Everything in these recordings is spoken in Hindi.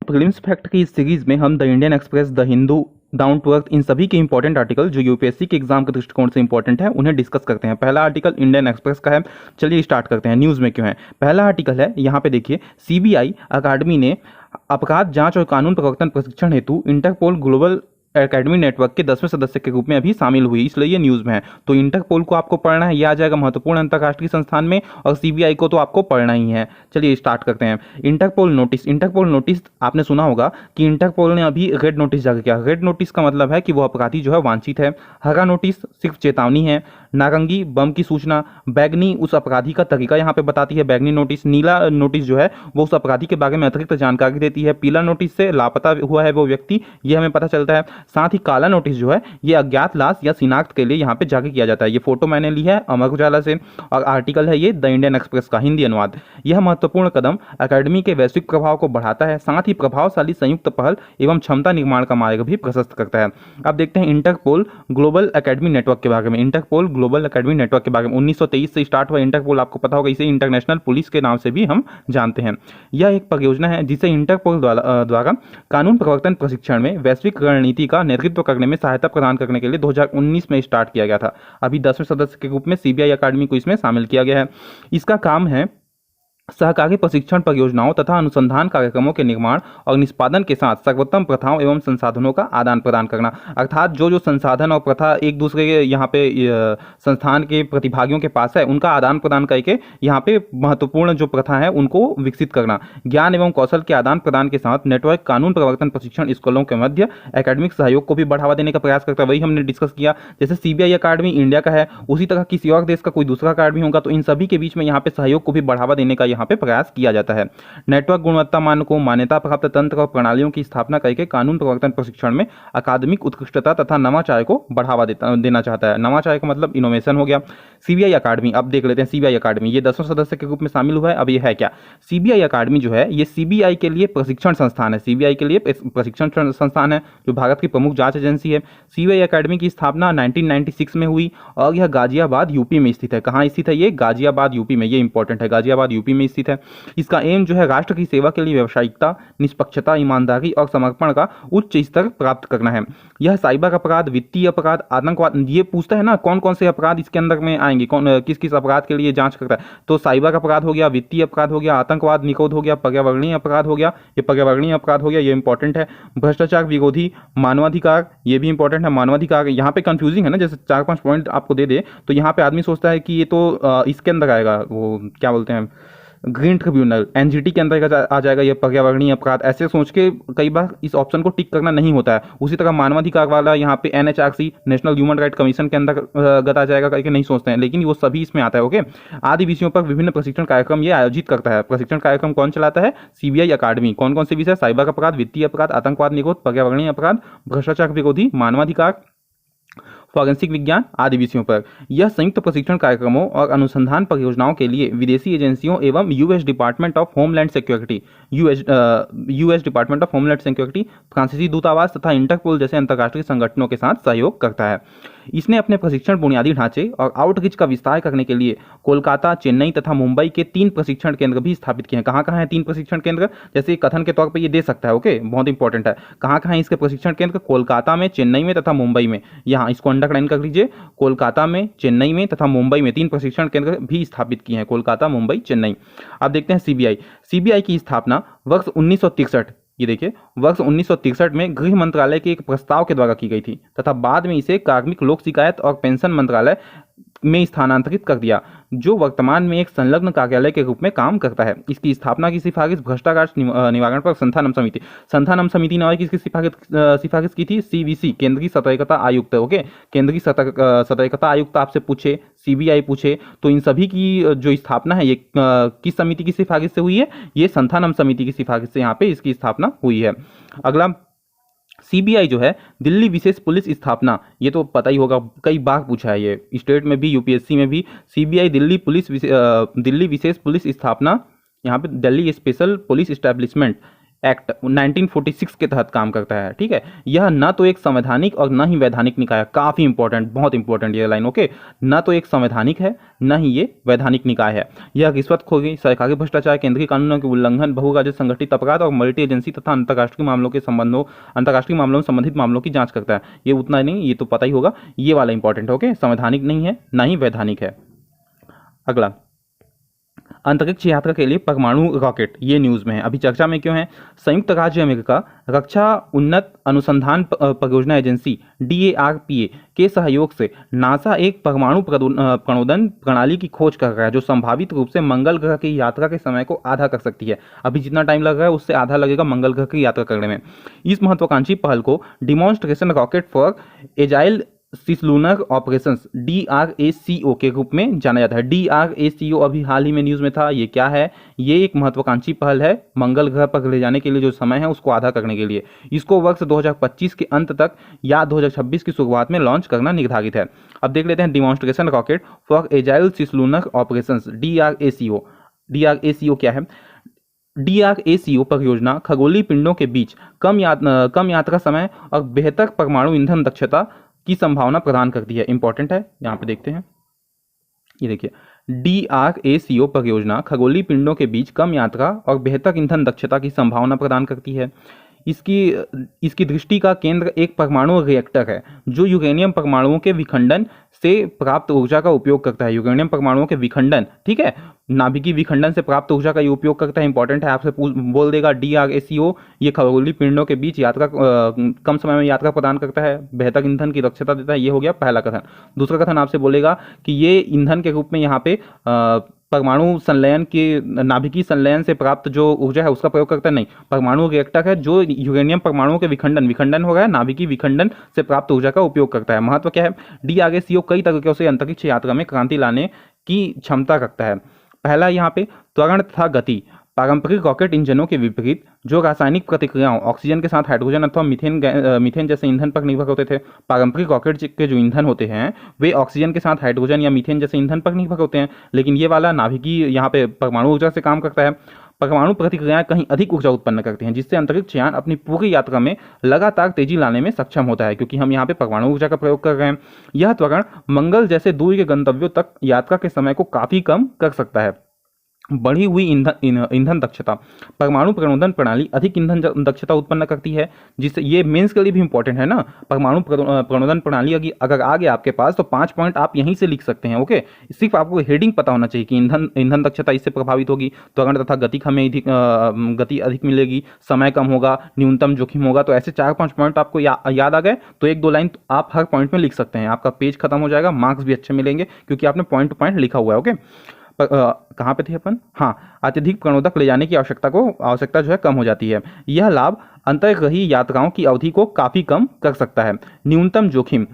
प्रीलिम्स फैक्ट की इस सीरीज में हम the Indian Express, the Hindu, down to earth, इन सभी के इंपॉर्टेंट आर्टिकल जो यूपीएससी के एग्जाम के दृष्टिकोण से इंपॉर्टेंट है उन्हें डिस्कस करते हैं। पहला आर्टिकल इंडियन एक्सप्रेस का है। चलिए स्टार्ट करते हैं, न्यूज़ में क्यों है। पहला आर्टिकल है, यहाँ पे देखिए, सीबीआई अकादमी ने अपराध जांच और कानून प्रवर्तन प्रशिक्षण हेतु इंटरपोल ग्लोबल एकेडमी नेटवर्क के 10वें सदस्य के रूप में अभी शामिल हुई, इसलिए ये न्यूज़ में है। तो इंटरपोल को आपको पढ़ना है, यह आ जाएगा महत्वपूर्ण अंतर्राष्ट्रीय संस्थान में, और सीबीआई को तो आपको पढ़ना ही है। चलिए स्टार्ट करते हैं। इंटरपोल नोटिस, इंटरपोल नोटिस आपने सुना होगा कि इंटरपोल ने अभी रेड नोटिस जारी किया। रेड नोटिस का मतलब है कि वो अपराधी जो है वांछित है। हरा नोटिस सिर्फ चेतावनी है। नारंगी बम की सूचना, बैगनी उस अपराधी का तरीका यहाँ पे बताती है बैगनी नोटिस। नीला नोटिस जो है वो उस अपराधी के बारे में अतिरिक्त जानकारी देती है। पीला नोटिस से लापता हुआ है वो व्यक्ति, ये हमें पता चलता है। साथ ही काला नोटिस जो है ये अज्ञात लाश या शिनाख्त के लिए यहाँ पे जारी किया जाता है। ये फोटो मैंने ली है अमर उजाला से, और आर्टिकल है ये द इंडियन एक्सप्रेस का, हिंदी अनुवाद। यह महत्वपूर्ण कदम अकेडमी के वैश्विक प्रभाव को बढ़ाता है, साथ ही प्रभावशाली संयुक्त पहल एवं क्षमता निर्माण का मार्ग भी प्रशस्त करता है। अब देखते हैं इंटरपोल ग्लोबल एकेडमी नेटवर्क के बारे में। इंटरपोल ग्लोबल एकेडमी नेटवर्क के बारे में 1923 से स्टार्ट हुआ इंटरपोल, आपको पता होगा, इसे इंटरनेशनल पुलिस के नाम से भी हम जानते हैं। यह एक परियोजना है जिसे इंटरपोल द्वारा कानून प्रवर्तन प्रशिक्षण में वैश्विक रणनीति का नेतृत्व करने में सहायता प्रदान करने के लिए 2019 में स्टार्ट किया गया था। अभी 10वें सदस्य के रूप में सीबीआई अकादमी को इसमें शामिल किया गया है। इसका काम है सहकारी प्रशिक्षण परियोजनाओं तथा अनुसंधान कार्यक्रमों के निर्माण और निष्पादन के साथ सर्वोत्तम प्रथाओं एवं संसाधनों का आदान प्रदान करना। अर्थात जो संसाधन और प्रथा एक दूसरे के यहाँ पे संस्थान के प्रतिभागियों के पास है उनका आदान प्रदान करके यहाँ पे महत्वपूर्ण जो प्रथा है उनको विकसित करना। ज्ञान एवं कौशल के आदान प्रदान के साथ नेटवर्क कानून प्रवर्तन प्रशिक्षण स्कूलों के मध्य एकेडमिक सहयोग को भी बढ़ावा देने का प्रयास करता है। वही हमने डिस्कस किया, जैसे सीबीआई अकादमी इंडिया का है, उसी तरह किसी और देश का कोई दूसरा अकादमी होगा तो इन सभी के बीच में यहाँ पे सहयोग को भी बढ़ावा देने का यहाँ पे प्रयास किया जाता है। नेटवर्क गुणवत्ता मानकों, मान्यता प्राप्त तंत्र और प्रणालियों की स्थापना करके कानून प्रवर्तन प्रशिक्षण में अकादमिक उत्कृष्टता तथा नवाचार को बढ़ावा देना चाहता है। नवाचार का मतलब इनोवेशन हो गया। सीबीआई अकादमी, अब देख लेते हैं सीबीआई अकादमी, ये 10वें सदस्य के रूप में शामिल हुआ है। अब ये है क्या? सीबीआई अकादमी जो है ये सीबीआई के लिए प्रशिक्षण संस्थान है। सीबीआई के लिए प्रशिक्षण संस्थान है जो भारत की प्रमुख जांच एजेंसी है। सीबीआई अकादमी की स्थापना 1996 में हुई और यह गाजियाबाद यूपी में स्थित है। कहाँ स्थित है? ये गाजियाबाद यूपी में, ये इंपॉर्टेंट है, गाजियाबाद यूपी में स्थित है। इसका एम जो है राष्ट्र की सेवा के लिए व्यावसायिकता, निष्पक्षता, ईमानदारी और समर्पण का उच्च स्तर प्राप्त करना है। यह साइबर अपराध, वित्तीय अपराध, आतंकवाद, ये पूछता है ना कौन कौन से अपराध इसके अंदर में आएंगे, कौन किस किस अपराध के लिए जांच करता है। तो साइबर अपराध हो गया, वित्तीय अपराध हो गया, आतंकवाद निरोध हो गया, पर्यावरणीय अपराध हो गया, ये पर्यावरणीय अपराध हो गया, ये इंपॉर्टेंट है। भ्रष्टाचार विरोधी, मानवाधिकार, ये भी इंपॉर्टेंट है। मानवाधिकार यहाँ पे कंफ्यूजिंग है ना, जैसे 4-5 पॉइंट आपको दे दे तो यहाँ पे आदमी सोचता है कि ये तो इसके अंदर आएगा, वो क्या बोलते हैं, ग्रीन ट्रिब्यूनल, एनजीटी के अंदर आ जाएगा ये पर्यावरणीय अपराध। ऐसे सोच के कई बार इस ऑप्शन को टिक करना नहीं होता है। उसी तरह मानवाधिकार वाला यहाँ पे NHRC, national human right commission के अंतर्गत आ जाएगा करके नहीं सोचते हैं, लेकिन वो सभी इसमें आता है। ओके, आदि विषयों पर विभिन्न प्रशिक्षण कार्यक्रम ये आयोजित करता है। प्रशिक्षण कार्यक्रम कौन चलाता है? सीबीआई अकादमी। कौन कौन से विषय? साइबर अपराध, वित्तीय अपराध, आतंकवाद निरोध, पर्यावरणीय अपराध, भ्रष्टाचार विरोधी, मानवाधिकार, फॉरेंसिक विज्ञान आदि विषयों पर। यह संयुक्त प्रशिक्षण कार्यक्रमों और अनुसंधान परियोजनाओं के लिए विदेशी एजेंसियों एवं US department of homeland security, US department of homeland security, फ्रांसीसी दूतावास तथा इंटरपोल जैसे अंतर्राष्ट्रीय संगठनों के साथ सहयोग करता है। इसने अपने प्रशिक्षण बुनियादी ढांचे और आउटरीच का विस्तार करने के लिए कोलकाता, चेन्नई तथा मुंबई के 3 प्रशिक्षण केंद्र भी स्थापित किए हैं। कहाँ कहाँ है 3 प्रशिक्षण केंद्र? जैसे कथन के तौर पर ये दे सकता है। ओके, बहुत इंपॉर्टेंट है। कहाँ कहाँ है इसके प्रशिक्षण केंद्र? कोलकाता में, चेन्नई में तथा मुंबई में। यहाँ इसको अंडरलाइन कर लीजिए, कोलकाता में, चेन्नई में तथा मुंबई में 3 प्रशिक्षण केंद्र भी स्थापित किए हैं। कोलकाता, मुंबई, चेन्नई। अब देखते हैं सीबीआई। सीबीआई की स्थापना वर्ष 1963, ये देखिए, वर्ष 1963 में गृह मंत्रालय के एक प्रस्ताव के द्वारा की गई थी तथा बाद में इसे कार्मिक लोक शिकायत और पेंशन मंत्रालय में स्थानांतरित कर दिया, जो वर्तमान में एक संलग्न कार्यालय के रूप में काम करता है। इसकी स्थापना की सिफारिश भ्रष्टाचार निवारण पर संथानम समिति ने किसकी सिफारिश की थी? सीवीसी, केंद्रीय सतर्कता आयुक्त। ओके, केंद्रीय सतर्कता आयुक्त आपसे पूछे, सीबीआई पूछे, तो इन सभी की जो स्थापना है ये किस समिति की सिफारिश से हुई है? ये संथानम समिति की सिफारिश से यहाँ पे इसकी स्थापना हुई है। अगला, सीबीआई जो है दिल्ली विशेष पुलिस स्थापना, ये तो पता ही होगा, कई बार पूछा है ये, स्टेट में भी, यूपीएससी में भी। सीबीआई दिल्ली विशेष पुलिस स्थापना, यहाँ पे Delhi special police establishment act 1946 के तहत काम करता है। ठीक है, यह न तो एक संवैधानिक और न ही वैधानिक निकाय है। काफ़ी इंपॉर्टेंट, बहुत इंपॉर्टेंट ये लाइन। ओके, न तो एक संवैधानिक है न ही ये वैधानिक निकाय है। यह रिश्वतखोरी, सरकारी भ्रष्टाचार, केंद्रीय कानूनों के उल्लंघन, बहुराज्य संगठित अपराध और मल्टी एजेंसी तथा अंतर्राष्ट्रीय मामलों में संबंधित मामलों की जांच करता है। ये उतना नहीं, ये तो पता ही होगा, ये वाला इंपॉर्टेंट है। ओके, संवैधानिक नहीं है न ही वैधानिक है। अगला, अंतरिक्ष यात्रा के लिए परमाणु रॉकेट, ये न्यूज़ में है, अभी चर्चा में क्यों है? संयुक्त राज्य अमेरिका रक्षा उन्नत अनुसंधान परियोजना एजेंसी DARPA के सहयोग से नासा एक परमाणु प्रणोदन प्रणाली की खोज कर रहा है जो संभावित रूप से मंगल ग्रह की यात्रा के समय को आधा कर सकती है। अभी जितना टाइम लग रहा है उससे आधा लगेगा मंगल ग्रह की यात्रा करने में। इस महत्वाकांक्षी पहल को demonstration rocket for agile cislunar operations DRACO के रूप में जाना जाता है। DRACO अभी हाल ही में न्यूज़ में था। ये क्या है? ये एक महत्वाकांक्षी पहल है मंगल ग्रह पर ले जाने के लिए, जो समय है उसको आधा करने के लिए। इसको वर्ष 2025 के अंत तक या 2026 की शुरुआत में लॉन्च करना निर्धारित है। अब देख लेते हैं demonstration rocket for agile cislunar operations DRACO। DRACO क्या है? DRACO परियोजना खगोलीय पिंडों के बीच कम यात्रा समय और बेहतर परमाणु ईंधन दक्षता की संभावना प्रदान करती है। इंपॉर्टेंट है, यहाँ पे देखते हैं, ये देखिए, DRACO परियोजना खगोलीय पिंडों के बीच कम यात्रा और बेहतर ईंधन दक्षता की संभावना प्रदान करती है। इसकी दृष्टि का केंद्र एक परमाणु रिएक्टर है जो यूरेनियम परमाणुओं के विखंडन से प्राप्त ऊर्जा का उपयोग करता है। यूरेनियम परमाणुओं के विखंडन, ठीक है, नाभिकीय विखंडन से प्राप्त ऊर्जा का ये उपयोग करता है। इंपॉर्टेंट है, आपसे बोल देगा DRACO ये खगोलीय पिंडों के बीच यात्रा कम समय में यात्रा प्रदान करता है, बेहतर ईंधन की दक्षता देता है। ये हो गया पहला कथन। दूसरा कथन आपसे बोलेगा कि ये ईंधन के रूप में यहाँ पे परमाणु संलयन के नाभिकीय संलयन से प्राप्त जो ऊर्जा है उसका प्रयोग करता है। नहीं, परमाणु रिएक्टर है जो यूरेनियम परमाणुओं के विखंडन हो गया, नाभिकीय विखंडन से प्राप्त ऊर्जा का उपयोग करता है। महत्व क्या है? DRACO कई तरीकों से अंतरिक्ष यात्रा में क्रांति लाने की क्षमता रखता है। पहला यहाँ पे त्वरण तथा गति। पारंपरिक रॉकेट इंजनों के विपरीत जो रासायनिक प्रतिक्रियाओं ऑक्सीजन के साथ हाइड्रोजन अथवा मीथेन जैसे ईंधन पर निर्भर होते थे। पारंपरिक रॉकेट के जो ईंधन होते हैं वे ऑक्सीजन के साथ हाइड्रोजन या मीथेन जैसे ईंधन पर निर्भर होते हैं, लेकिन ये वाला नाभिकीय यहाँ पे परमाणु ऊर्जा से काम करता है। परमाणु प्रतिक्रियाएं कहीं अधिक ऊर्जा उत्पन्न करती हैं जिससे अंतरिक्ष यान अपनी पूरी यात्रा में लगातार तेजी लाने में सक्षम होता है, क्योंकि हम यहाँ पे परमाणु ऊर्जा का प्रयोग कर रहे हैं। यह त्वरण मंगल जैसे दूर के गंतव्यों तक यात्रा के समय को काफी कम कर सकता है। बढ़ी हुई ईंधन दक्षता। परमाणु प्रणोदन प्रणाली अधिक ईंधन दक्षता उत्पन्न करती है, जिससे ये मेंस के लिए भी इंपॉर्टेंट है ना। परमाणु प्रणोदन प्रणाली अगर आ गया आपके पास तो 5 पॉइंट आप यहीं से लिख सकते हैं। ओके, सिर्फ आपको हेडिंग पता होना चाहिए कि ईंधन दक्षता इससे प्रभावित होगी, त्वरण तथा गति हमें गति अधिक मिलेगी, समय कम होगा, न्यूनतम जोखिम होगा। तो ऐसे 4-5 पॉइंट आपको याद आ गए तो 1-2 लाइन आप हर पॉइंट में लिख सकते हैं। आपका पेज खत्म हो जाएगा, मार्क्स भी अच्छे मिलेंगे क्योंकि आपने पॉइंट टू पॉइंट लिखा हुआ है। ओके, कहाँ पे थे अपन? हाँ, अत्यधिक प्रणोदक ले जाने की आवश्यकता जो है कम हो जाती है। यह लाभ अंतर्ग्रही यात्राओं की अवधि को काफ़ी कम कर सकता है। न्यूनतम जोखिम।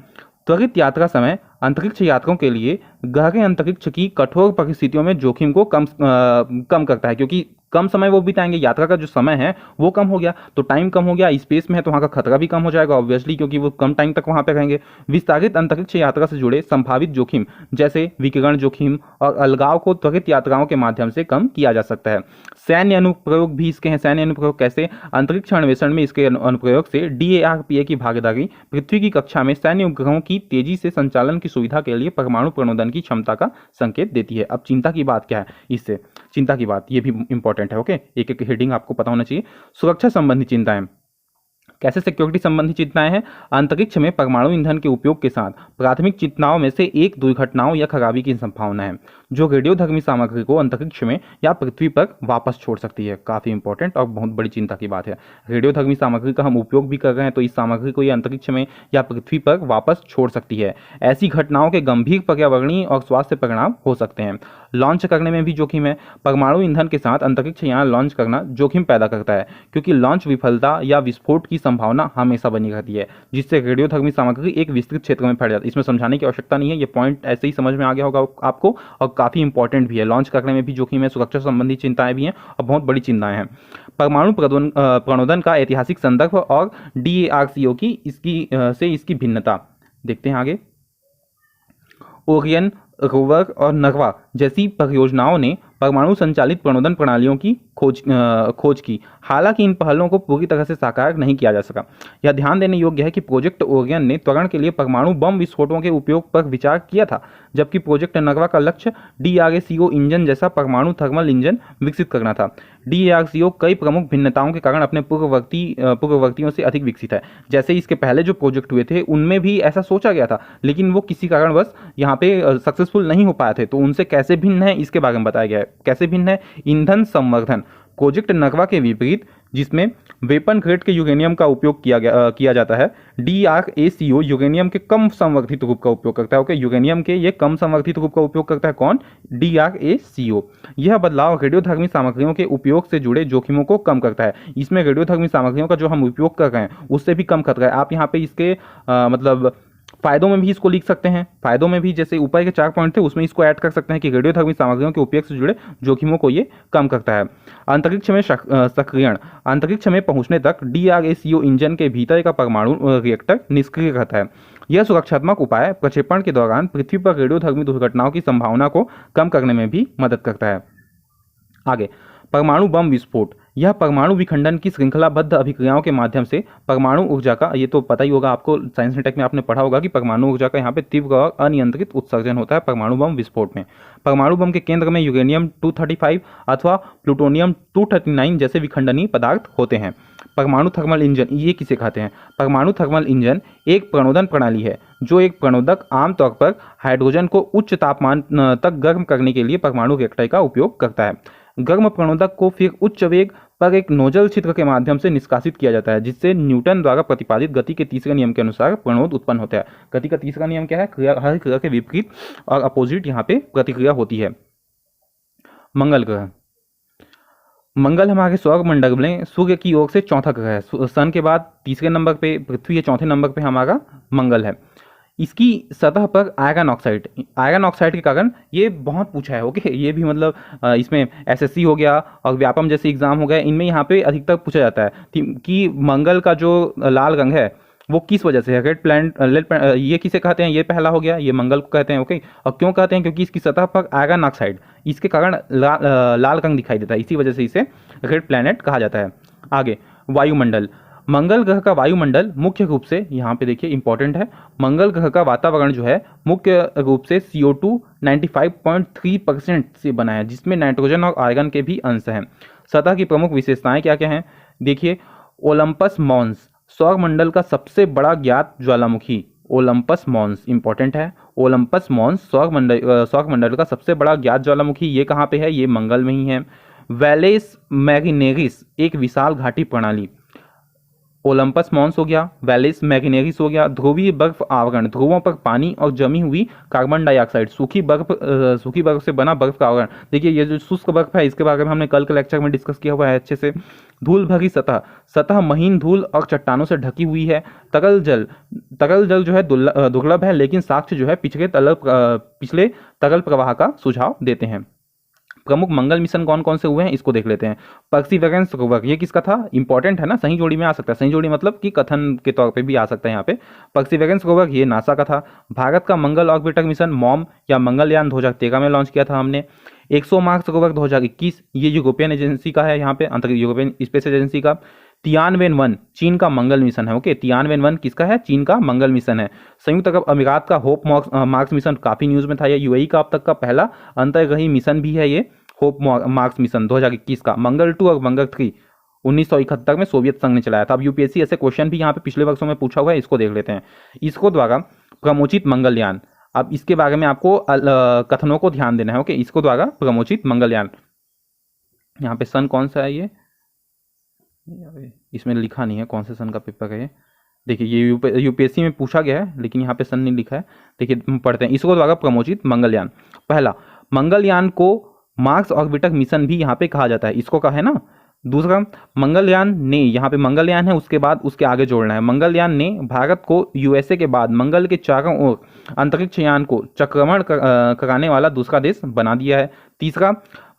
त्वरित यात्रा समय अंतरिक्ष यात्रियों के लिए गहरे अंतरिक्ष की कठोर परिस्थितियों में जोखिम को कम करता है, क्योंकि कम समय वो बिताएंगे, यात्रा का जो समय है वो कम हो गया, तो टाइम कम हो गया, स्पेस में है तो वहाँ का खतरा भी कम हो जाएगा ऑब्वियसली, क्योंकि वो कम टाइम तक वहाँ पे रहेंगे। विस्तारित अंतरिक्ष यात्रा से जुड़े संभावित जोखिम जैसे विकिरण जोखिम और अलगाव को त्वरित यात्राओं के माध्यम से कम किया जा सकता है। सैन्य अनुप्रयोग भी इसके हैं। सैन्य अनुप्रयोग कैसे? अंतरिक्ष अन्वेषण में इसके अनुप्रयोग से DARPA की भागीदारी पृथ्वी की कक्षा में सैन्य उपग्रहों की तेजी से संचालन की सुविधा के लिए परमाणु प्रणोदन की क्षमता का संकेत देती है। अब चिंता की बात क्या है? इससे चिंता की बात ये भी इंपॉर्टेंट है। ओके, एक एक हेडिंग आपको पता होना चाहिए। सुरक्षा संबंधी चिंताएं। कैसे सिक्योरिटी संबंधी चिंताएं हैं? अंतरिक्ष में परमाणु ईंधन के उपयोग के साथ प्राथमिक चिंताओं में से एक दुर्घटनाओं या खराबी की संभावना है जो रेडियोधर्मी सामग्री को अंतरिक्ष में या पृथ्वी पर वापस छोड़ सकती है। काफी इंपॉर्टेंट और बहुत बड़ी चिंता की बात है। रेडियोधर्मी सामग्री का हम उपयोग भी कर रहे हैं तो इस सामग्री को ये अंतरिक्ष में या पृथ्वी पर वापस छोड़ सकती है। ऐसी घटनाओं के गंभीर पर्यावरणीय और स्वास्थ्य परिणाम हो सकते हैं। लॉन्च करने में भी जोखिम है। परमाणु ईंधन के साथ अंतरिक्ष यान लॉन्च करना जोखिम पैदा करता है, क्योंकि लॉन्च विफलता या विस्फोट की संभावना हमेशा बनी रहती है, जिससे रेडियोधर्मी सामग्री एक विस्तृत क्षेत्र में फैल जाती है। इसमें समझाने की आवश्यकता नहीं है, ये पॉइंट ऐसे ही समझ में आ गया होगा आपको, और काफी इंपॉर्टेंट भी है। लॉन्च करने में भी जोखिम है, सुरक्षा संबंधी चिंताएं भी हैं और बहुत बड़ी चिंताएं हैं। परमाणु प्रणोदन का ऐतिहासिक संदर्भ और DARCO की इसकी भिन्नता देखते हैं आगे। ओरियन रोवर और नरवा जैसी परियोजनाओं ने परमाणु संचालित प्रणोदन प्रणालियों की खोज की। हालांकि इन पहलों को पूरी तरह से साकार नहीं किया जा सका। यह ध्यान देने योग्य है कि प्रोजेक्ट ओरियन ने त्वरण के लिए परमाणु बम विस्फोटों के उपयोग पर विचार किया था, जबकि प्रोजेक्ट नरवा का लक्ष्य DRCO इंजन जैसा परमाणु थर्मल इंजन विकसित करना था। DRCO कई प्रमुख भिन्नताओं के कारण अपने पूर्ववर्तियों से अधिक विकसित है। जैसे इसके पहले जो प्रोजेक्ट हुए थे उनमें भी ऐसा सोचा गया था, लेकिन वो किसी कारणवश यहाँ पे सक्सेसफुल नहीं हो पाए थे। तो उनसे कैसे भिन्न है इसके बारे में बताया गया है। कैसे भिन्न है? ईंधन संवर्धन। प्रोजेक्ट नरवा के विपरीत, जिसमें वेपन ग्रेड के यूरेनियम का उपयोग किया जाता है, DRACO यूरेनियम के कम संवर्धित रूप का उपयोग करता है। ओके, यूरेनियम के ये कम संवर्धित रूप का उपयोग करता है कौन? DRACO। यह बदलाव रेडियोधर्मी सामग्रियों के उपयोग से जुड़े जोखिमों को कम करता है। इसमें रेडियोधर्मी सामग्रियों का जो हम उपयोग कर रहे हैं उससे भी कम खतरा है। आप यहाँ पे इसके मतलब फायदों में भी इसको लिख सकते हैं। फायदों में भी जैसे ऊपर के 4 पॉइंट थे उसमें इसको ऐड कर सकते हैं कि रेडियोधर्मी सामग्रियों के उपयोग से जुड़े जोखिमों को ये कम करता है। अंतरिक्ष में सक्रियण। अंतरिक्ष में पहुंचने तक DRACO इंजन के भीतर का परमाणु रिएक्टर निष्क्रिय रहता है। यह सुरक्षात्मक उपाय प्रक्षेपण के दौरान पृथ्वी पर रेडियोधर्मी दुर्घटनाओं की संभावना को कम करने में भी मदद करता है। आगे, परमाणु बम विस्फोट। यह परमाणु विखंडन की श्रृंखलाबद्ध अभिक्रियाओं के माध्यम से परमाणु ऊर्जा का, ये तो पता ही होगा आपको, साइंस एंड टेक में आपने पढ़ा होगा कि परमाणु ऊर्जा का यहाँ पे तीव्र और अनियंत्रित उत्सर्जन होता है परमाणु बम विस्फोट में। परमाणु बम के केंद्र में यूरेनियम 235 अथवा प्लूटोनियम 239 जैसे विखंडनीय पदार्थ होते हैं। परमाणु थर्मल इंजन, ये किसे कहते हैं? परमाणु थर्मल इंजन एक प्रणोदन प्रणाली है जो एक प्रणोदक आमतौर पर हाइड्रोजन को उच्च तापमान तक गर्म करने के लिए परमाणु रिएक्टर का उपयोग करता है। गर्म प्रणोदक को फिर उच्च वेग पर एक नोजल छिद्र के माध्यम से निष्कासित किया जाता है, जिससे न्यूटन द्वारा प्रतिपादित गति के तीसरे नियम के अनुसार प्रणोद उत्पन्न होता है। गति का तीसरा नियम क्या है? हर क्रिया के विपरीत और अपोजिट यहाँ पे प्रतिक्रिया होती है। मंगल ग्रह। मंगल हमारे सौरमंडल में सूर्य की ओर से चौथा ग्रह है। सन के बाद तीसरे नंबर पे पृथ्वी है, चौथे नंबर पे हमारा मंगल है। इसकी सतह पर आयरन ऑक्साइड के कारण ये बहुत पूछा है। ओके, ये भी मतलब इसमें SSC हो गया और व्यापम जैसे एग्जाम हो गए, इनमें यहाँ पे अधिकतर पूछा जाता है कि मंगल का जो लाल रंग है वो किस वजह से है। रेड प्लैनेट ये किसे कहते हैं? ये पहला हो गया, ये मंगल को कहते हैं। ओके, और क्यों कहते हैं? क्योंकि इसकी सतह पर आयरन ऑक्साइड, इसके कारण लाल रंग दिखाई देता है, इसी वजह से इसे रेड प्लैनेट कहा जाता है। आगे, वायुमंडल। मंगल ग्रह का वायुमंडल मुख्य रूप से, यहाँ पे देखिए इंपॉर्टेंट है, मंगल ग्रह का वातावरण जो है मुख्य रूप से CO2 95.3% से बना है, जिसमें नाइट्रोजन और आर्गन के भी अंश हैं। सतह की प्रमुख विशेषताएं क्या क्या हैं? देखिए, ओलंपस मॉन्स सौरमंडल का सबसे बड़ा ज्ञात ज्वालामुखी। ओलंपस मॉन्स इंपॉर्टेंट है। ओलंपस मॉन्स सौरमंडल का सबसे बड़ा ज्ञात ज्वालामुखी, ये कहाँ पे है? ये मंगल में ही है। वैलेस मैग्नेरिस एक विशाल घाटी प्रणाली। ओलंपस मॉन्स हो गया, वैलिस मैग्नेरिस हो गया। ध्रुवीय बर्फ आवरण, ध्रुवों पर पानी और जमी हुई कार्बन डाइऑक्साइड, सूखी बर्फ से बना बर्फ का आवरण। देखिए, ये जो शुष्क बर्फ है इसके बारे में हमने कल के लेक्चर में डिस्कस किया हुआ है अच्छे से। धूल भरी सतह महीन धूल और चट्टानों से ढकी हुई है। तरल जल जो है दुर्लभ है, लेकिन साक्ष्य जो है पिछले तरल प्रवाह का सुझाव देते हैं। प्रमुख मंगल मिशन कौन कौन से हुए हैं इसको देख लेते हैं। परसिवरेंस रोवर, ये किसका था? इंपॉर्टेंट है ना, सही जोड़ी में आ सकता है। सही जोड़ी मतलब कि कथन के तौर पे भी आ सकता है यहाँ पे। परसिवरेंस रोवर ये नासा का था। भारत का मंगल ऑर्बिटर मिशन मॉम या मंगलयान 2013 में लॉन्च किया था हमने। 100 मार्स रोवर 2021, ये यूरोपियन एजेंसी का है, यहाँ पे अंतरिक्ष यूरोपियन स्पेस एजेंसी का। तियानवेन-1 चीन का मंगल मिशन है। ओके, तियानवेन-1 किसका है? चीन का मंगल मिशन है। संयुक्त अरब अमीरात का होप मार्स मिशन काफी न्यूज में था। ये UAE का अब तक का पहला अंतर्ग्रही मिशन भी है। ये होप मार्स मिशन 2021 का। मंगल 2 और मंगल 3 1971 में सोवियत संघ ने चलाया था। अब UPSC ऐसे क्वेश्चन भी यहाँ पे पिछले वर्षों में पूछा हुआ है, इसको देख लेते हैं। इसको द्वारा प्रमोचित मंगलयान, अब इसके बारे में आपको कथनों को ध्यान देना है। ओके, इसको द्वारा प्रमोचित मंगलयान, यहाँ पे सन कौन सा है? ये इसमें लिखा नहीं है कौन से सन का पेपर है। देखिए, ये UPSC में पूछा गया है लेकिन यहाँ पे सन नहीं लिखा है। देखिए, पढ़ते हैं। इसको द्वारा प्रमोचित मंगलयान, पहला मंगलयान को मार्स ऑर्बिटर मिशन भी यहाँ पे कहा जाता है, इसको कहा है ना। दूसरा, मंगलयान ने, यहाँ पे मंगलयान है, उसके बाद उसके आगे जोड़ना है। मंगलयान ने भारत को USA के बाद मंगल के चारों ओर अंतरिक्ष यान को चक्रमण कराने वाला दूसरा देश बना दिया है। तीसरा,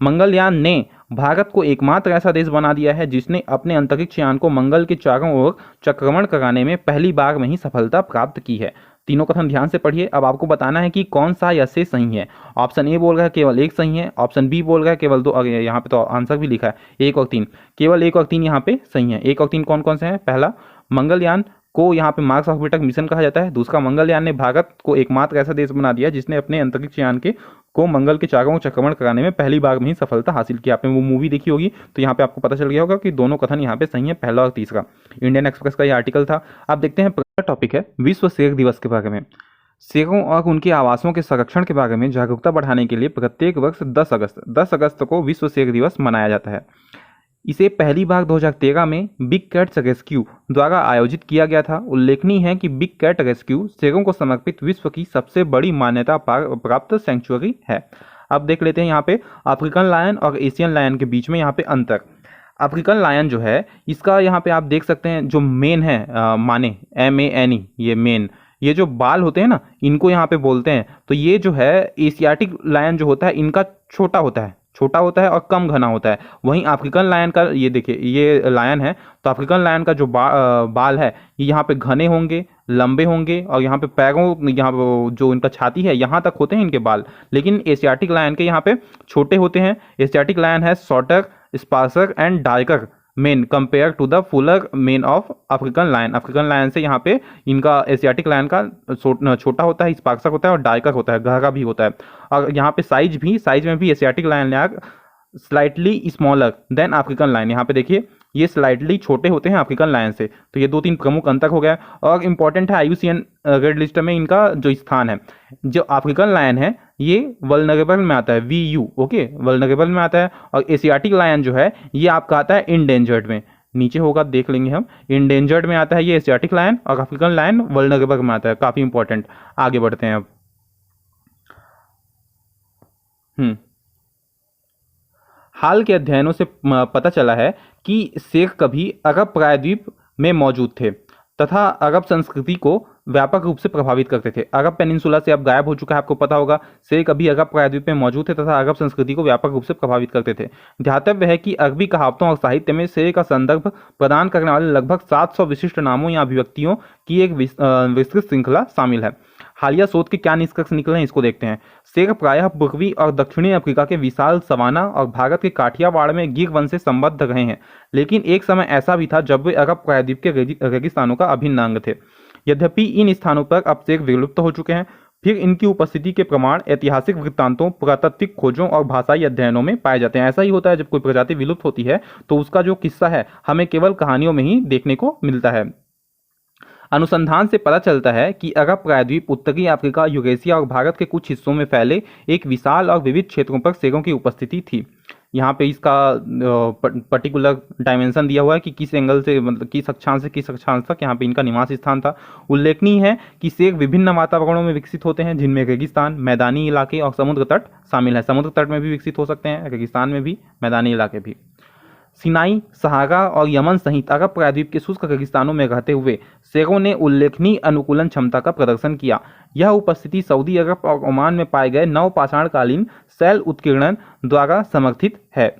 मंगलयान ने भारत को एकमात्र ऐसा देश बना दिया है जिसने अपने अंतरिक्ष यान को मंगल के चारों ओर चक्रमण कराने में पहली बार में ही सफलता प्राप्त की है। तीनों कथन ध्यान से पढ़िए। अब आपको बताना है कि कौन सा या से सही है। ऑप्शन ए बोल रहा है केवल एक सही है, ऑप्शन बी बोल रहा है केवल दो, यहाँ पे तो आंसर भी लिखा है 1 और 3, केवल 1 और 3 यहाँ पे सही है। 1 और 3 कौन कौन से हैं? पहला, मंगलयान को यहाँ पे मार्स ऑर्बिटर मिशन कहा जाता है। दूसरा, मंगलयान ने भारत को एकमात्र ऐसा देश बना दिया जिसने अपने अंतरिक्ष यान को मंगल के चारों ओर चक्रमण कराने में पहली बार में ही सफलता हासिल की। आपने वो मूवी देखी होगी तो यहाँ पे आपको पता चल गया होगा कि दोनों कथन यहाँ पे सही है, पहला और तीसरा। इंडियन एक्सप्रेस का ये आर्टिकल था। अब देखते हैं पहला टॉपिक है विश्व शेर दिवस के बारे में। शेरों और उनके आवासों के संरक्षण के बारे में जागरूकता बढ़ाने के लिए प्रत्येक वर्ष 10 अगस्त को विश्व शेर दिवस मनाया जाता है। इसे पहली बार 2013 में बिग कैट्स रेस्क्यू द्वारा आयोजित किया गया था। उल्लेखनीय है कि बिग कैट रेस्क्यू शेरों को समर्पित विश्व की सबसे बड़ी मान्यता प्राप्त सेंचुरी है। अब देख लेते हैं यहाँ पे अफ्रीकन लायन और एशियन लायन के बीच में यहाँ पे अंतर। अफ्रीकन लायन जो है इसका यहाँ पे आप देख सकते हैं जो मेन है माने MANE, ये मेन, ये जो बाल होते हैं ना इनको यहाँ पे बोलते हैं। तो ये जो है एशियाटिक लायन जो होता है इनका छोटा होता है और कम घना होता है। वहीं अफ्रीकन लायन का ये देखिए, ये लायन है तो अफ्रीकन लायन का जो बाल है ये यहाँ पे घने होंगे, लंबे होंगे और यहाँ पे पैरों, यहाँ जो इनका छाती है यहाँ तक होते हैं इनके बाल। लेकिन एशियाटिक लायन के यहाँ पे छोटे होते हैं। एशियाटिक लायन है shorter, sparser and darker mane compared to the fuller mane of African lion. African lion से यहाँ पे इनका एशियाटिक लायन का छोटा होता है, स्पार्सर होता है और डार्कर होता है, गहरा भी होता है। और यहाँ पे साइज में भी Asiatic lion slightly smaller than African lion. यहाँ पे देखिए ये स्लाइटली छोटे होते हैं अफ्रीकन लायन से। तो ये 2-3 प्रमुख अंतर हो गया। और इंपॉर्टेंट है IUCN रेड लिस्ट में इनका जो स्थान है। जो अफ्रीकन लायन है ये वल्नरेबल में आता है, VU, ओके, वल्नरेबल में आता है। और एशियाटिक लायन जो है ये आपका आता है इंडेंजर्ड में, नीचे होगा देख लेंगे हम, इंडेंजर्ड में आता है ये एशियाटिक लायन और अफ्रीकन लायन वल्नरेबल में आता है। काफी इंपॉर्टेंट। आगे बढ़ते हैं अब। हाल के अध्ययनों से पता चला है कि शेर कभी अरब प्रायद्वीप में मौजूद थे तथा अरब संस्कृति को व्यापक रूप से प्रभावित करते थे। अरब पेनिनसुला से अब गायब हो चुका है, आपको पता होगा। शेर कभी अरब प्रायद्वीप में मौजूद थे तथा अरब संस्कृति को व्यापक रूप से प्रभावित करते थे। ध्यातव्य है कि अरबी कहावतों और साहित्य में शेर का संदर्भ प्रदान करने वाले लगभग 700 विशिष्ट नामों या अभिव्यक्तियों की एक विस्तृत श्रृंखला शामिल है। हालिया शोध के क्या निष्कर्ष निकले हैं इसको देखते हैं। शेर प्रायः पूर्वी और दक्षिणी अफ्रीका के विशाल सवाना और भारत के काठियावाड़ में गिर वन से संबद्ध रहे हैं, लेकिन एक समय ऐसा भी था जब वे अरब प्रायद्वीप के रेगिस्तानों का अभिन्न अंग थे। यद्यपि इन स्थानों पर अब शेर विलुप्त हो चुके हैं, फिर इनकी उपस्थिति के प्रमाण ऐतिहासिक वृत्तांतों, पुरातात्विक खोजों और भाषाई अध्ययनों में पाए जाते हैं। ऐसा ही होता है जब कोई प्रजाति विलुप्त होती है तो उसका जो किस्सा है हमें केवल कहानियों में ही देखने को मिलता है। अनुसंधान से पता चलता है कि अरब प्रायद्वीप, उत्तरी अफ्रीका, यूरेशिया और भारत के कुछ हिस्सों में फैले एक विशाल और विविध क्षेत्रों पर शेरों की उपस्थिति थी। यहाँ पे इसका पर्टिकुलर डायमेंशन दिया हुआ है कि किस एंगल से, मतलब किस अक्षांश से किस अक्षांश तक यहाँ पे इनका निवास स्थान था। उल्लेखनीय है कि शेर विभिन्न वातावरणों में विकसित होते हैं जिनमें रेगिस्तान, मैदानी इलाके और समुद्र तट शामिल है। समुद्र तट में भी विकसित हो सकते हैं, रेगिस्तान में भी, मैदानी इलाके भी। सिनाई, सहारा और यमन सहित अरब प्रायद्वीप के शुष्क रेगिस्तानों में रहते हुए शेरों ने उल्लेखनीय अनुकूलन क्षमता का प्रदर्शन किया। यह उपस्थिति सऊदी अरब और ओमान में पाए गए नवपाषाणकालीन शैल उत्कीर्णन द्वारा समर्थित है।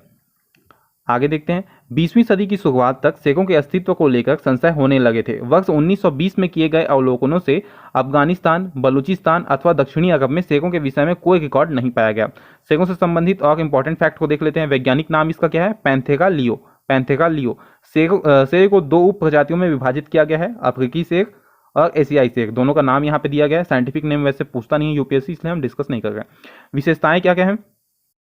आगे देखते हैं। 20वीं सदी की शुरुआत तक शेरों के अस्तित्व को लेकर संशय होने लगे थे। वर्ष 1920 में किए गए अवलोकनों से अफगानिस्तान, बलूचिस्तान अथवा दक्षिणी अरब में शेरों के विषय में कोई रिकॉर्ड नहीं पाया गया। शेरों से संबंधित और इंपॉर्टेंट फैक्ट को देख लेते हैं। वैज्ञानिक नाम इसका क्या है? Panthera leo. शेर को 2 उप प्रजातियों में विभाजित किया गया है, अफ्रीकी शेर और एशियाई शेर। दोनों का नाम यहाँ पे दिया गया है। साइंटिफिक नेम वैसे पूछता नहीं है यूपीएससी, इसलिए हम डिस्कस नहीं कर रहे हैं। विशेषताएं क्या क्या है?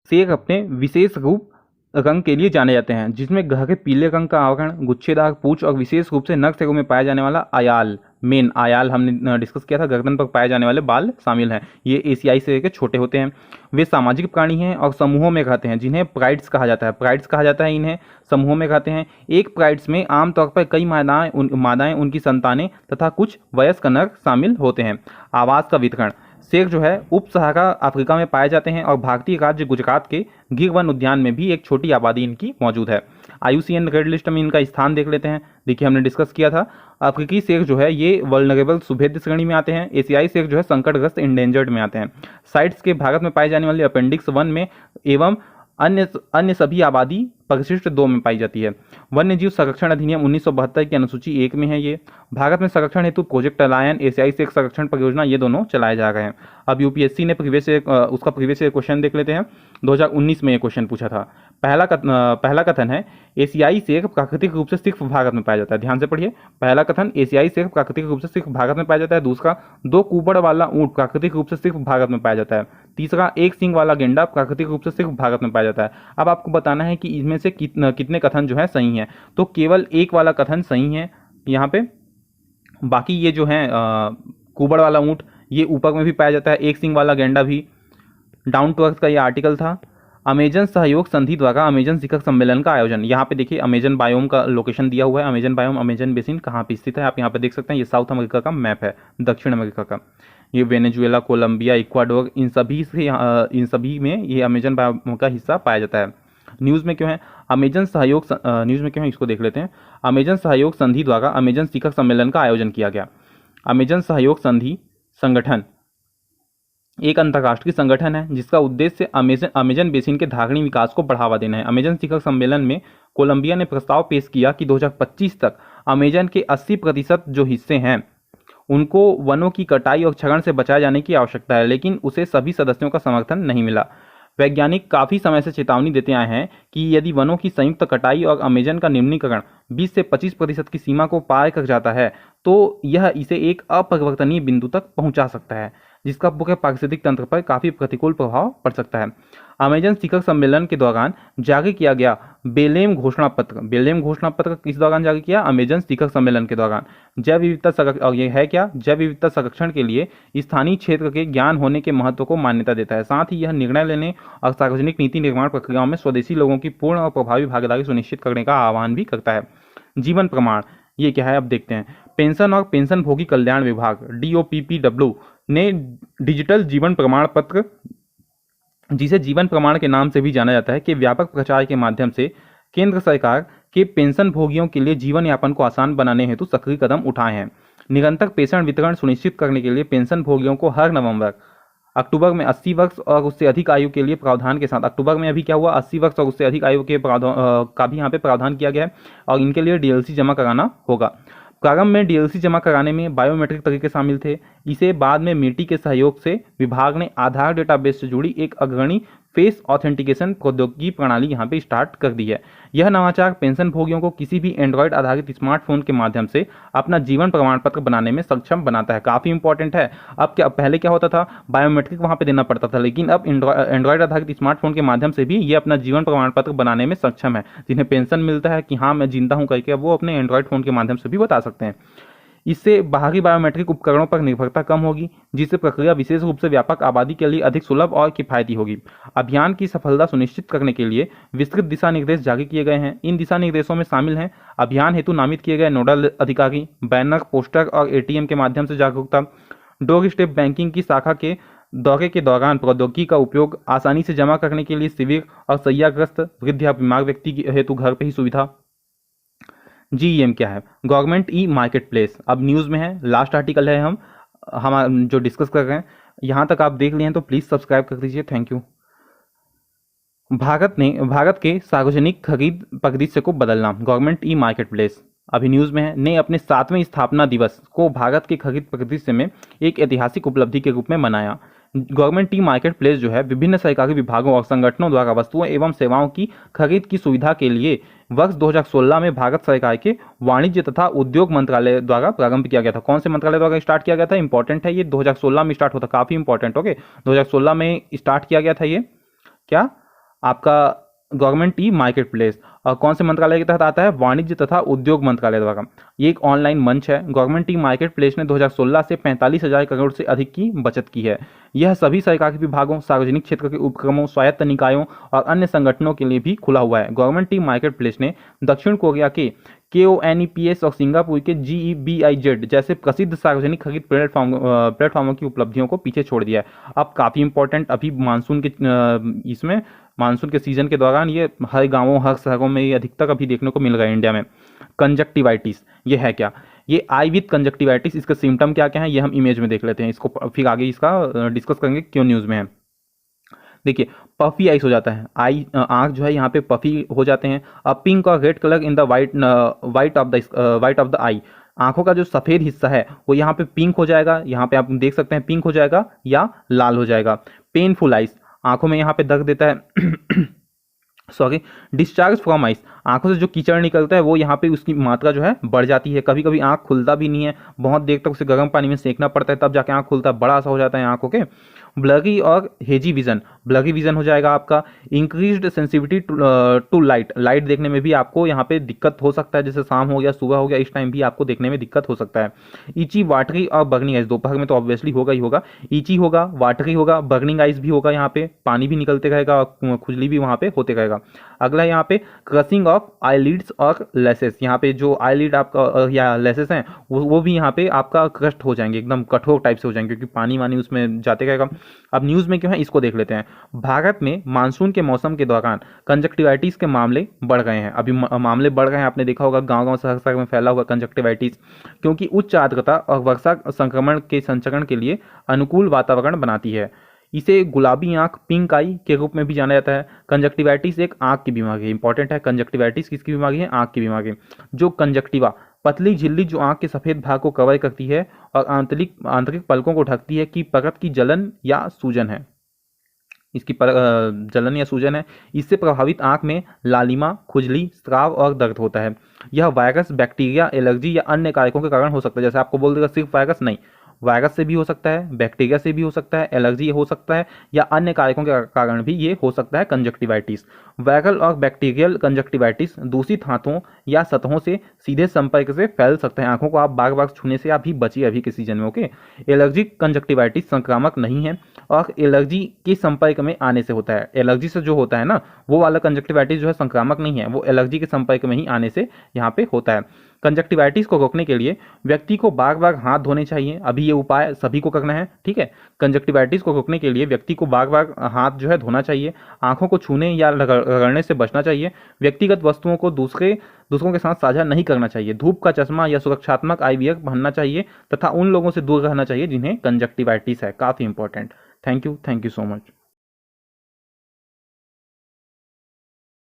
शेर अपने विशेष रूप रंग के लिए जाने जाते हैं, जिसमें गहरे पीले रंग का आवरण, गुच्छेदार पूंछ और विशेष रूप से नर शेरों में पाया जाने वाला मेन आयाल हमने डिस्कस किया था, गर्दन पर पाए जाने वाले बाल शामिल हैं। ये एशियाई शेर के छोटे होते हैं। वे सामाजिक प्राणी हैं और समूहों में रहते हैं, जिन्हें प्राइड्स कहा जाता है। इन्हें समूहों में रहते हैं। एक प्राइड्स में आमतौर पर कई मादाएं, उनकी संतानें तथा कुछ वयस्क नर शामिल होते हैं। आवास का वितरण। शेर जो है उप सहारा अफ्रीका में पाए जाते हैं और भारतीय राज्य गुजरात के गिर वन उद्यान में भी एक छोटी आबादी इनकी मौजूद है। IUCN रेड लिस्ट में इनका स्थान देख लेते हैं। देखिए हमने डिस्कस किया था, अफ्रीकी शेर जो है ये वल्नरेबल सुभेद्य श्रेणी में आते हैं। एशियाई शेर जो है संकटग्रस्त इंडेंजर्ड में आते हैं। साइट्स के भारत में पाए जाने वाले अपेंडिक्स 1 में एवं अन्य अन्य सभी आबादी परिशिष्ट 2 में पाई जाती है। वन्य जीव संरक्षण अधिनियम 1972 की अनुसूची 1 में है ये। भारत में संरक्षण हेतु प्रोजेक्ट लायन, एशियाई शेर संरक्षण परियोजना, ये दोनों चलाए जा रहे हैं। अब यूपीएससी ने उसका प्रीवियस क्वेश्चन देख लेते हैं। 2019 में ये क्वेश्चन पूछा था। पहला कथन है एशियाई शेर प्राकृतिक रूप से सिर्फ भारत में पाया जाता है। ध्यान से पढ़िए, पहला कथन एशियाई शेर प्राकृतिक रूप से सिर्फ भारत में पाया जाता है। दूसरा, 2 कुबड़ वाला ऊंट प्राकृतिक रूप से सिर्फ भारत में पाया जाता है। तीसरा, 1 सींग वाला गेंडा प्राकृतिक रूप से सिर्फ भारत में पाया जाता है। अब आपको बताना है कि इनमें से कितने कथन जो है सही हैं। तो केवल एक वाला कथन सही है यहाँ पे। बाकी ये जो है कुबड़ वाला ऊंट ये ऊपर में भी पाया जाता है, 1 सींग वाला गेंडा भी। डाउन टू अर्थ का ये आर्टिकल था। अमेजन सहयोग संधि द्वारा अमेजन शिखर सम्मेलन का आयोजन। यहाँ पे देखिए अमेजन बायोम का लोकेशन दिया हुआ है। अमेजन बायोम, अमेजन बेसिन कहाँ पे स्थित है आप यहाँ पे देख सकते हैं। ये साउथ अमेरिका का मैप है, दक्षिण अमेरिका का। ये वेनेजुएला, कोलंबिया, इक्वाडोर, इन सभी में ये अमेजन बायोम का हिस्सा पाया जाता है। न्यूज़ में क्यों है अमेजन सहयोग, न्यूज़ में क्यों है इसको देख लेते हैं। अमेजन सहयोग संधि द्वारा अमेजन शिखर सम्मेलन का आयोजन किया गया। अमेजन सहयोग संधि संगठन एक अंतर्राष्ट्रीय संगठन है जिसका उद्देश्य अमेजन बेसिन के धारणीय विकास को बढ़ावा देना है। अमेजन शिखर सम्मेलन में कोलंबिया ने प्रस्ताव पेश किया कि 2025 तक अमेजन के 80% जो हिस्से हैं उनको वनों की कटाई और क्षरण से बचाए जाने की आवश्यकता है, लेकिन उसे सभी सदस्यों का समर्थन नहीं मिला। वैज्ञानिक काफ़ी समय से चेतावनी देते आए हैं कि यदि वनों की संयुक्त कटाई और अमेजन का निम्नीकरण 20 से 25% की सीमा को पार कर जाता है तो यह इसे एक अपरिवर्तनीय बिंदु तक पहुंचा सकता है, जिसका पूरे पारिस्थितिक तंत्र पर काफ़ी प्रतिकूल प्रभाव पड़ सकता है। अमेजन शिखर सम्मेलन के दौरान जारी किया गया बेलेम घोषणा पत्र। बेलेम घोषणा पत्र किस दौरान जारी किया? अमेजन शिखर सम्मेलन के दौरान। जैव विविधता संरक्षण, और ये है क्या? जैव विविधता संरक्षण के लिए स्थानीय क्षेत्र के ज्ञान होने के महत्व को मान्यता देता है। साथ ही यह निर्णय लेने और सार्वजनिक नीति निर्माण प्रक्रियाओं में स्वदेशी लोगों की पूर्ण और प्रभावी भागीदारी सुनिश्चित करने का आह्वान भी करता है। जीवन प्रमाण ये क्या है अब देखते हैं। पेंशन और पेंशनभोगी कल्याण विभाग DOPPW ने डिजिटल जीवन प्रमाण पत्र, जिसे जीवन प्रमाण के नाम से भी जाना जाता है, के व्यापक प्रचार के माध्यम से केंद्र सरकार के पेंशन भोगियों के लिए जीवन यापन को आसान बनाने हेतु सक्रिय कदम उठाए हैं। निरंतर पेंशन वितरण सुनिश्चित करने के लिए पेंशन भोगियों को हर नवंबर अक्टूबर में 80 वर्ष और उससे अधिक आयु के लिए प्रावधान के साथ, अक्टूबर में अभी क्या हुआ 80 वर्ष और उससे अधिक आयु के का भी यहाँ पे प्रावधान किया गया है और इनके लिए DLC जमा कराना होगा। प्रारंभ में DLC जमा कराने में बायोमेट्रिक तरीके शामिल थे। इसे बाद में मिट्टी के सहयोग से विभाग ने आधार डेटाबेस से जुड़ी एक अग्रणी फेस ऑथेंटिकेशन प्रौद्योगिकी प्रणाली यहाँ पे स्टार्ट कर दी है। यह नवाचार पेंशन भोगियों को किसी भी एंड्रॉयड आधारित स्मार्टफोन के माध्यम से अपना जीवन प्रमाण पत्र बनाने में सक्षम बनाता है। काफ़ी इंपॉर्टेंट है। अब क्या, पहले क्या होता था, बायोमेट्रिक वहाँ पे देना पड़ता था, लेकिन अब एंड्रॉयड आधारित स्मार्टफोन के माध्यम से भी ये अपना जीवन प्रमाण पत्र बनाने में सक्षम है। जिन्हें पेंशन मिलता है कि हाँ मैं जिंदा हूँ करके, वो अपने एंड्रॉयड फ़ोन के माध्यम से भी बता सकते हैं। इससे बाहरी बायोमेट्रिक उपकरणों पर निर्भरता कम होगी, जिससे प्रक्रिया विशेष रूप से व्यापक आबादी के लिए अधिक सुलभ और किफायती होगी। अभियान की सफलता सुनिश्चित करने के लिए विस्तृत दिशा निर्देश जारी किए गए हैं। इन दिशा निर्देशों में शामिल हैं अभियान हेतु नामित किए गए नोडल अधिकारी, बैनर, पोस्टर और ATM के माध्यम से जागरूकता, डोर स्टेप बैंकिंग की शाखा के दौरे के दौरान प्रौद्योगिकी का उपयोग, आसानी से जमा करने के लिए शिविर और शैय्याग्रस्त वृद्ध या बीमार व्यक्ति हेतु घर पर ही सुविधा। GEM क्या है? Government e market place. अब न्यूज़ में है, लास्ट आर्टिकल है हम जो डिस्कस कर रहे हैं। यहाँ तक आप देख लिए हैं तो प्लीज़ सब्सक्राइब कर दीजिए। Thank you. भारत के सार्वजनिक खरीद परिदृश्य को बदलना। गवर्नमेंट ई मार्केट प्लेस अभी न्यूज़ में है, ने अपने 7वें स्थापना दिवस को भारत के खरीद परिदृश्य में एक ऐतिहासिक उपलब्धि के रूप में मनाया। गवर्नमेंट ई मार्केट प्लेस जो है विभिन्न सरकारी विभागों और संगठनों द्वारा वस्तुओं एवं सेवाओं की खरीद की सुविधा के लिए वर्ष 2016 में भारत सरकार के वाणिज्य तथा उद्योग मंत्रालय द्वारा प्रारंभ किया गया था। कौन से मंत्रालय द्वारा स्टार्ट किया गया था? इंपॉर्टेंट है ये, 2016 में स्टार्ट होता, काफ़ी इंपॉर्टेंट। ओके, 2016 में स्टार्ट किया गया था ये क्या आपका गवर्नमेंट ई मार्केट प्लेस। और कौन से मंत्रालय के तहत आता है? वाणिज्य तथा उद्योग मंत्रालय द्वारा। ये एक ऑनलाइन मंच है। गवर्नमेंट ई मार्केट प्लेस ने 2016 से 45,000 करोड़ से अधिक की बचत की है। यह सभी सरकारी विभागों, सार्वजनिक क्षेत्र के उपक्रमों, स्वायत्त निकायों और अन्य संगठनों के लिए भी खुला हुआ है। गवर्नमेंट ई मार्केट प्लेस ने दक्षिण कोरिया के KONEPS और सिंगापुर के GEBIZ जैसे प्रसिद्ध सार्वजनिक खरीद प्लेटफॉर्मों की उपलब्धियों को पीछे छोड़ दिया है। अब काफ़ी इंपॉर्टेंट, अभी इसमें मानसून के सीजन के दौरान ये हर गांवों, हर शहरों में ये अधिकतर अभी देखने को मिल रहा है इंडिया में। कंजक्टिवाइटिस ये है क्या? ये आई विथ कंजक्टिवाइटिस, इसके सिम्टम क्या क्या है ये हम इमेज में देख लेते हैं। इसको फिर आगे इसका डिस्कस करेंगे क्यों न्यूज़ में है। देखिए पफी आइस हो जाता है, आई आँख जो है यहाँ पे पफी हो जाते हैं। अब पिंक और red colour in the white of the eye, आंखों का जो सफ़ेद हिस्सा है वो यहाँ पे पिंक हो जाएगा, यहाँ पे आप देख सकते हैं पिंक हो जाएगा या लाल हो जाएगा। पेनफुल आइस, आंखों में यहाँ पे दर्द देता है सॉरी। डिस्चार्ज फ्रॉम आइस, आंखों से जो कीचड़ निकलता है वो यहाँ पे उसकी मात्रा जो है बढ़ जाती है। कभी कभी आंख खुलता भी नहीं है, बहुत देर तक उसे गर्म पानी में सेकना पड़ता है तब जाके आंख खुलता है, बड़ा सा हो जाता है आंखों के। ब्लरी और हेजी विजन, ब्लरी विजन हो जाएगा आपका। Increased sensitivity to light, light देखने में भी आपको यहाँ पे दिक्कत हो सकता है, जैसे शाम हो गया सुबह हो गया इस टाइम भी आपको देखने में दिक्कत हो सकता है। ईची वाटरी और बर्निंग आइज, दोपहर में तो ऑब्वियसली होगा ही होगा, ईची होगा, वाटरी होगा, बर्निंग आइज भी होगा, यहाँ पे पानी भी निकलते रहेगा और खुजली भी वहाँ पे होते रहेगा। अगला यहाँ पे क्रशिंग ऑफ आईलिड्स और लेसेस, यहाँ पे जो आईलिड आपका या लेसेस हैं वो भी यहाँ पे आपका क्रस्ट हो जाएंगे, एकदम कठोर टाइप से हो जाएंगे क्योंकि पानी वानी उसमें जाते रहेगा। अब न्यूज़ में क्यों है इसको देख लेते हैं। भारत में मानसून के मौसम के दौरान कंजक्टिवाइटिस के मामले बढ़ गए हैं, अभी मामले बढ़ गए हैं, आपने देखा होगा गांव-गांव शहर-शहर में फैला हुआ कंजक्टिवाइटिस, क्योंकि उच्च आर्द्रता और वर्षा संक्रमण के संचरण के लिए अनुकूल वातावरण बनाती है। इसे गुलाबी आंख, पिंक आई के रूप में भी जाना जाता है। कंजक्टिवाइटिस एक आंख की बीमारी है, इंपॉर्टेंट है। कंजक्टिवाइटिस किसकी बीमारी है? आंख की बीमारी। जो कंजक्टिवा पतली झिल्ली जो आंख के सफेद भाग को कवर करती है और आंतरिक पलकों को ढकती है की परत की जलन या सूजन है, इसकी जलन या सूजन है। इससे प्रभावित आंख में लालिमा, खुजली, स्राव और दर्द होता है। यह वायरस, बैक्टीरिया, एलर्जी या अन्य कारकों के कारण हो सकता है। जैसे आपको बोल देगा सिर्फ वायरस, नहीं, वायरस से भी हो सकता है, बैक्टीरिया से भी हो सकता है, एलर्जी हो सकता है या अन्य कारकों के कारण भी ये हो सकता है कंजक्टिवाइटिस। वायरल और बैक्टीरियल कंजक्टिवाइटिस दूषित हाथों या सतहों से सीधे संपर्क से फैल सकते हैं। आंखों को आप बार बार छूने से आप भी बचिए अभी के सीजन में, ओके। एलर्जिक कंजक्टिवाइटिस संक्रामक नहीं है और एलर्जी के संपर्क में आने से होता है। एलर्जी से जो होता है ना वो वाला कंजक्टिवाइटिस जो है संक्रामक नहीं है, वो एलर्जी के संपर्क में ही आने से यहाँ पे होता है। कंजक्टिवाइटिस को रोकने के लिए व्यक्ति को बार बार हाथ धोने चाहिए, अभी ये उपाय सभी को करना है, ठीक है। कंजक्टिवाइटिस को रोकने के लिए व्यक्ति को बार बार हाथ जो है धोना चाहिए, आंखों को छूने या रगड़ने से बचना चाहिए, व्यक्तिगत वस्तुओं को दूसरों के साथ साझा नहीं करना चाहिए, धूप का चश्मा या सुरक्षात्मक आईवीआर पहनना चाहिए तथा उन लोगों से दूर रहना चाहिए जिन्हें कंजक्टिवाइटिस है। काफ़ी important. Thank you so much.